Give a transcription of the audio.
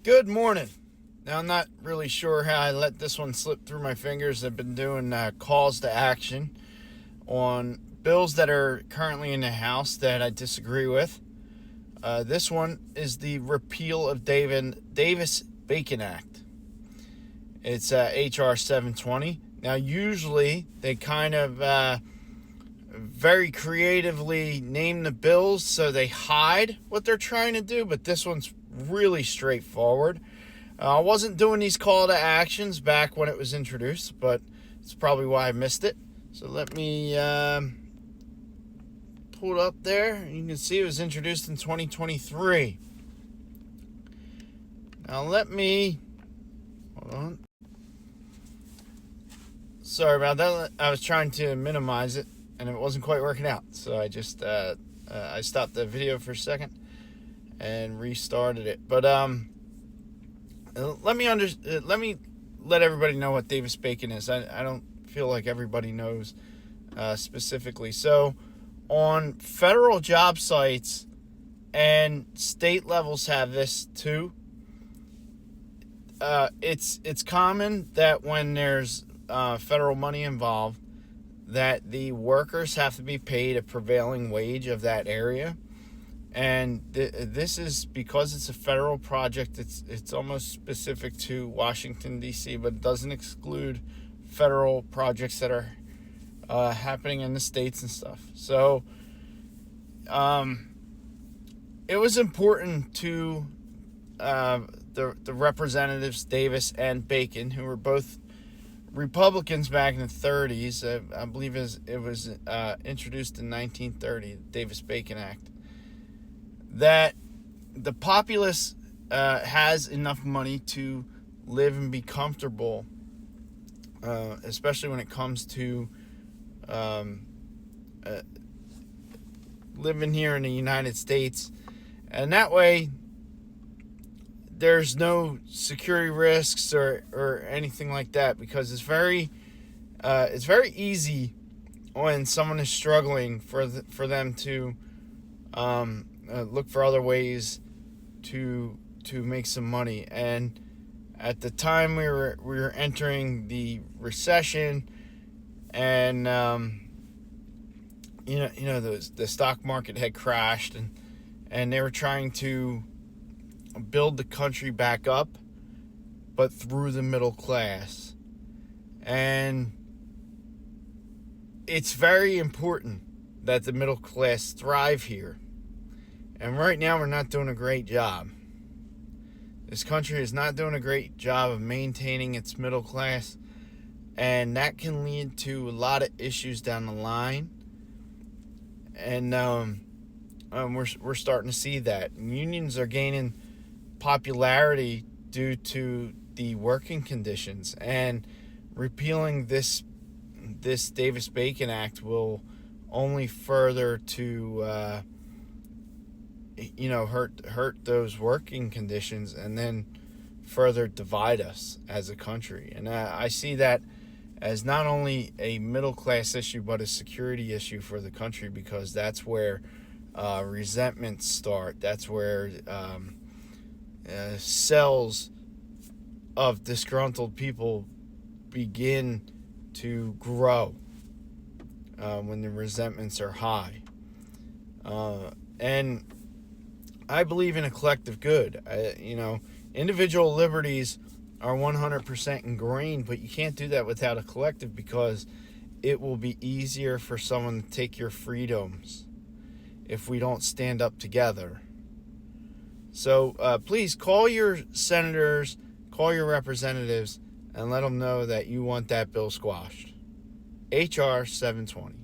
Good morning. Now, I'm not really sure how I let this one slip through my fingers. I've been doing calls to action on bills that are currently in the House that I disagree with. This one is the repeal of Davis-Bacon Act. It's H.R. 720. Now, usually they kind of very creatively name the bills so they hide what they're trying to do, but this one's really straightforward. I wasn't doing these call to actions back when it was introduced, but it's probably why I missed it. So let me pull it up there. You can see it was introduced in 2023. Now hold on. Sorry about that. I was trying to minimize it and it wasn't quite working out. So I just I stopped the video for a second and restarted it. But let me let everybody know what Davis-Bacon is. I don't feel like everybody knows specifically. So on federal job sites, and state levels have this too, it's common that when there's federal money involved, that the workers have to be paid a prevailing wage of that area. And this is because it's a federal project. It's almost specific to Washington, D.C., but it doesn't exclude federal projects that are happening in the states and stuff. So it was important to the representatives Davis and Bacon, who were both Republicans back in the 30s. I believe it was introduced in 1930, the Davis-Bacon Act, that the populace has enough money to live and be comfortable, especially when it comes to living here in the United States. And that way, there's no security risks or anything like that, because it's very easy when someone is struggling for them to look for other ways to make some money. And at the time we were entering the recession, and the stock market had crashed, and they were trying to build the country back up, but through the middle class. And it's very important that the middle class thrive here. And right now, we're not doing a great job. This country is not doing a great job of maintaining its middle class, and that can lead to a lot of issues down the line. And we're starting to see that. And unions are gaining popularity due to the working conditions, and repealing this Davis-Bacon Act will only further to hurt those working conditions, and then further divide us as a country. And I see that as not only a middle class issue, but a security issue for the country, because that's where resentments start. That's where cells of disgruntled people begin to grow when the resentments are high. And I believe in a collective good. Individual liberties are 100% ingrained, but you can't do that without a collective, because it will be easier for someone to take your freedoms if we don't stand up together. So please call your senators, call your representatives, and let them know that you want that bill squashed. H.R. 720.